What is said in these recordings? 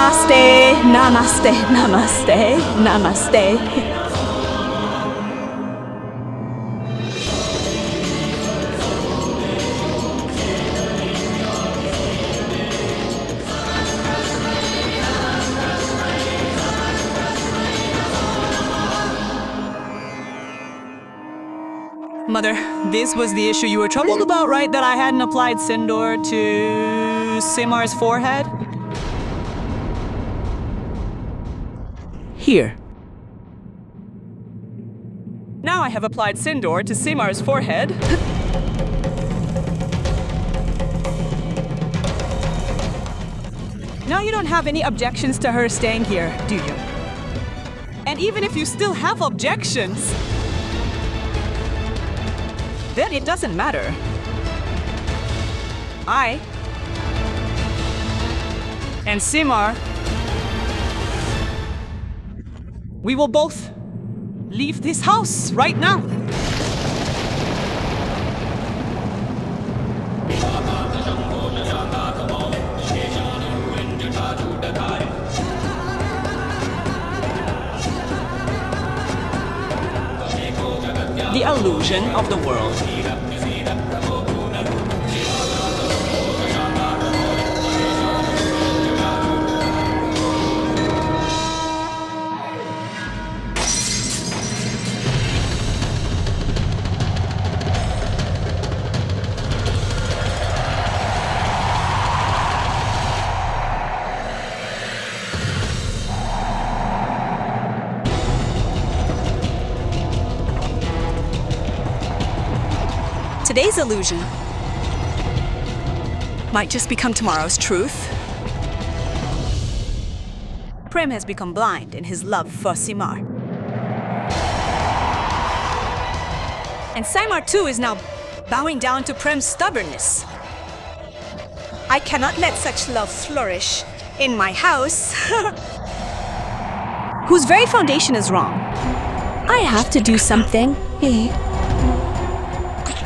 Namaste, namaste, namaste, namaste. Mother, this was the issue you were troubled about, right? That I hadn't applied Sindoor to Simar's forehead? Here. Now I have applied Sindoor to Simar's forehead. Now you don't have any objections to her staying here, do you? And even if you still have objections, then it doesn't matter. I and Simar, we will both leave this house right now. The illusion of the world. Today's illusion might just become tomorrow's truth. Prem has become blind in his love for Simar. And Simar too is now bowing down to Prem's stubbornness. I cannot let such love flourish in my house, whose very foundation is wrong. I have to do something.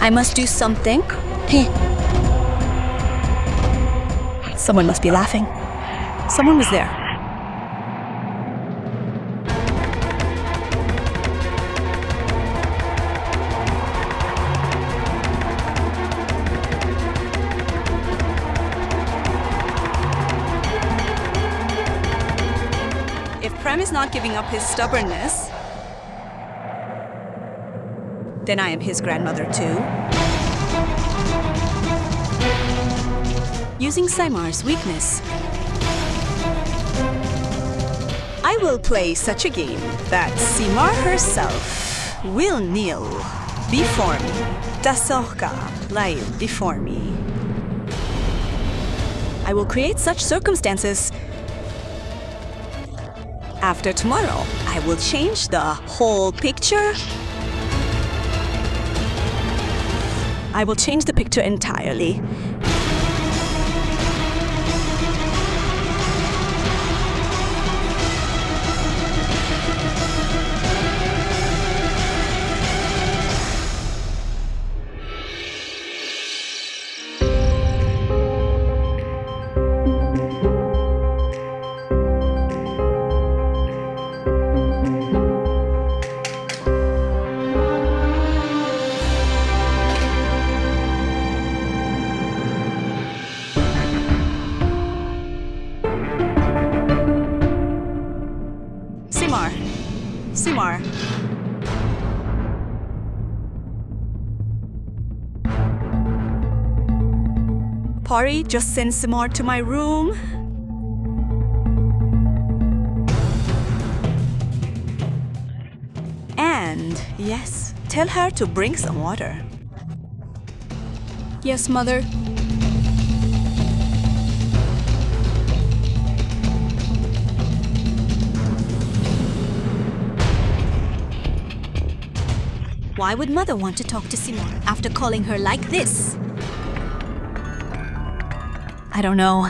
I must do something. Someone must be laughing. Someone was there. If Prem is not giving up his stubbornness, then I am his grandmother too. Using Simar's weakness, I will play such a game that Simar herself will kneel before me. Dasorka lie before me. I will create such circumstances. After tomorrow, I will change the whole picture. I will change the picture entirely. Simar. Pari, just send Simar to my room. And, yes, tell her to bring some water. Yes, Mother. Why would Mother want to talk to Simar after calling her like this? I don't know.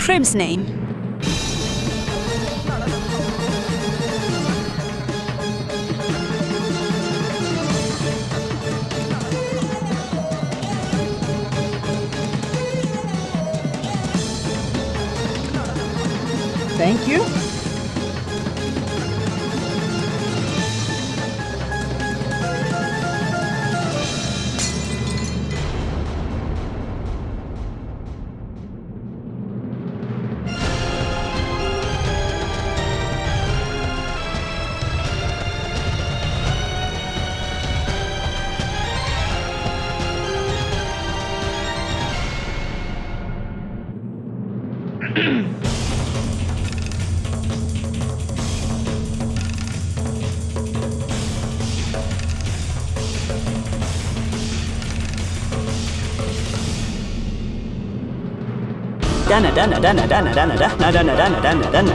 Prem's name. Thank you.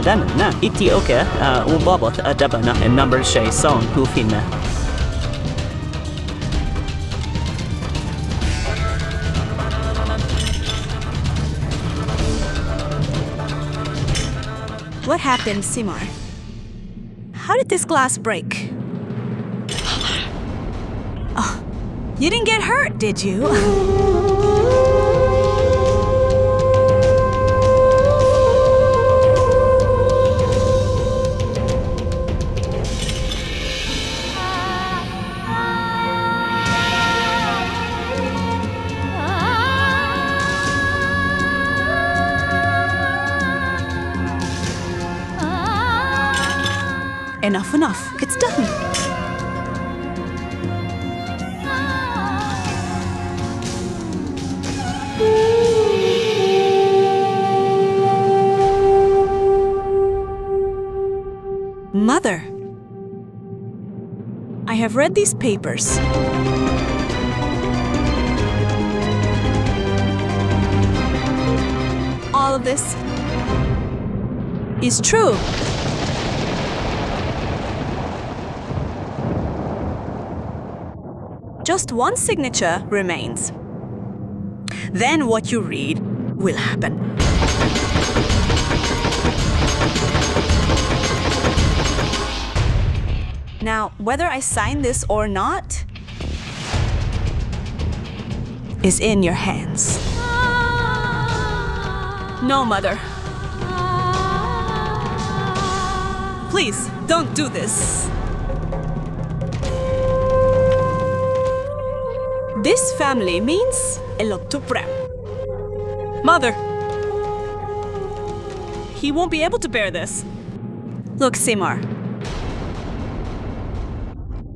دانا إتي أوكي وبابط أدبنا النمبر شيء صون هو فينا. What happened, Simar? How did this glass break? Oh, you didn't get hurt, did you? Enough. It's done. Mother, I have read these papers. All of this is true. Just one signature remains. Then what you read will happen. Now, whether I sign this or not is in your hands. No, Mother. Please, don't do this. This family means a lot to Prem. Mother! He won't be able to bear this. Look, Simar.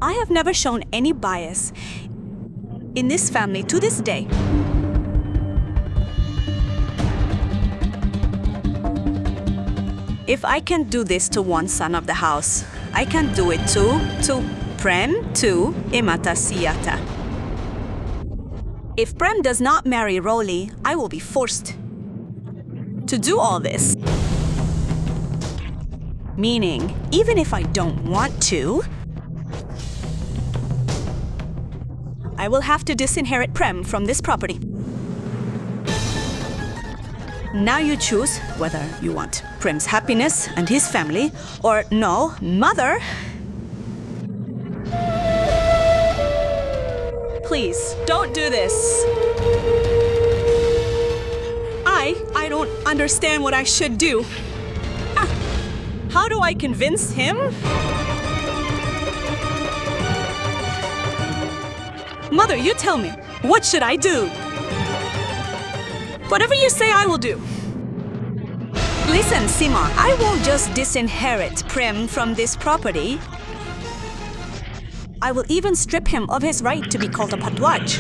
I have never shown any bias in this family to this day. If I can do this to one son of the house, I can do it too to Prem, to Imatasiyata. If Prem does not marry Roli, I will be forced to do all this. Meaning, even if I don't want to, I will have to disinherit Prem from this property. Now you choose whether you want Prem's happiness and his family, or no, Mother. Please, don't do this. I don't understand what I should do. How do I convince him? Mother, you tell me. What should I do? Whatever you say, I will do. Listen, Simar, I won't just disinherit Prem from this property. I will even strip him of his right to be called a Bharadwaj.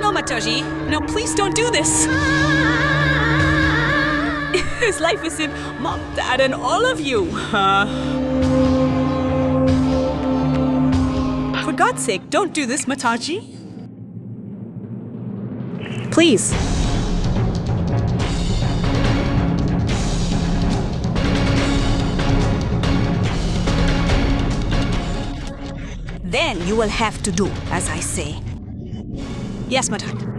No, Mataji. No, please don't do this. His life is in Mom, Dad, and all of you. For God's sake, don't do this, Mataji. Please. Then you will have to do as I say. Yes, Mataji.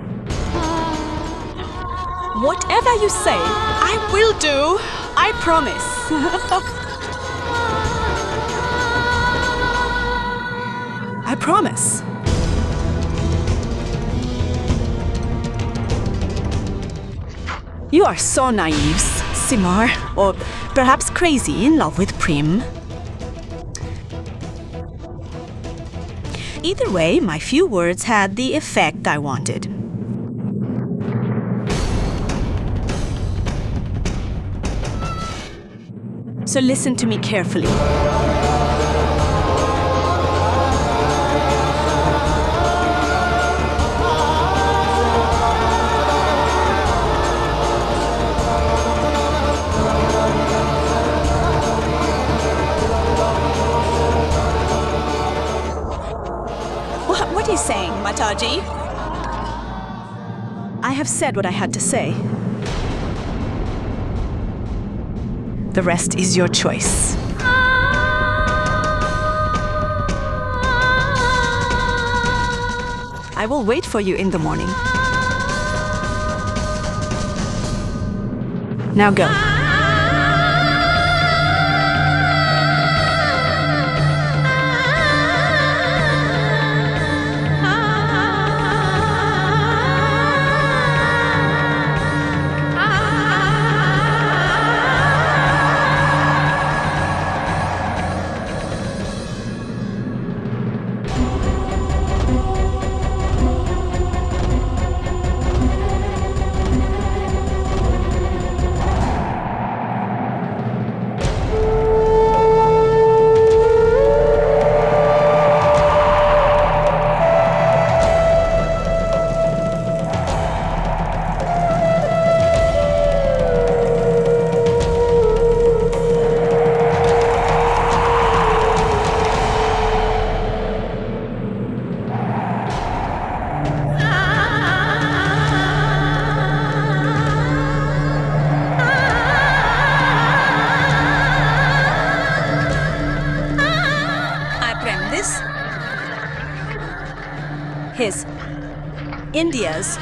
Whatever you say, I will do. I promise. I promise. You are so naive, Simar, or perhaps crazy in love with Prem. Either way, my few words had the effect I wanted. So listen to me carefully. What are you saying, Mataji? I have said what I had to say. The rest is your choice. I will wait for you in the morning. Now go. His, India's.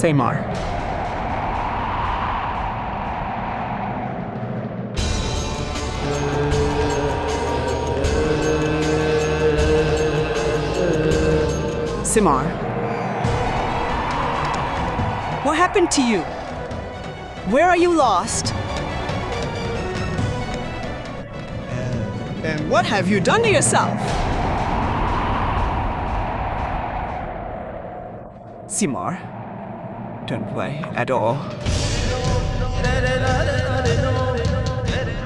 Simar. Simar. What happened to you? Where are you lost? And what have you done to yourself? Simar, don't play at all.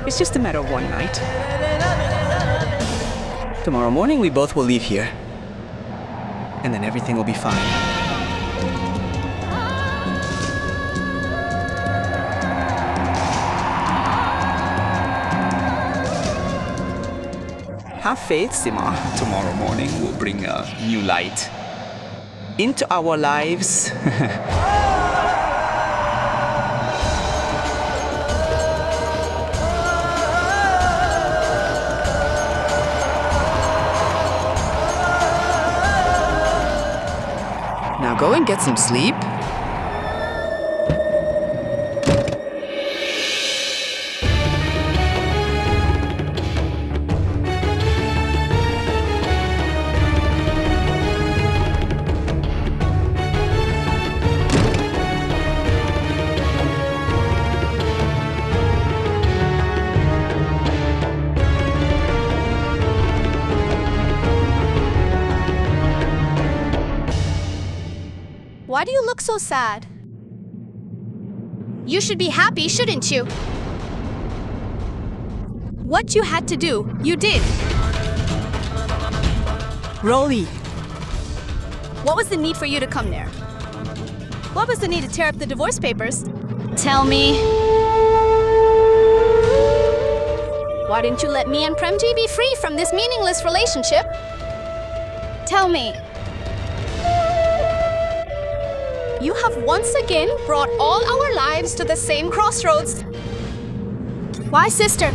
It's just a matter of one night. Tomorrow morning we both will leave here. And then everything will be fine. Have faith, Simar. Tomorrow morning will bring a new light into our lives. Now go and get some sleep. Why do you look so sad? You should be happy, shouldn't you? What you had to do, you did. Roli, What was the need for you to come there? What was the need to tear up the divorce papers? Tell me. Why didn't you let me and Premji be free from this meaningless relationship? Tell me. You have once again brought all our lives to the same crossroads. Why, sister?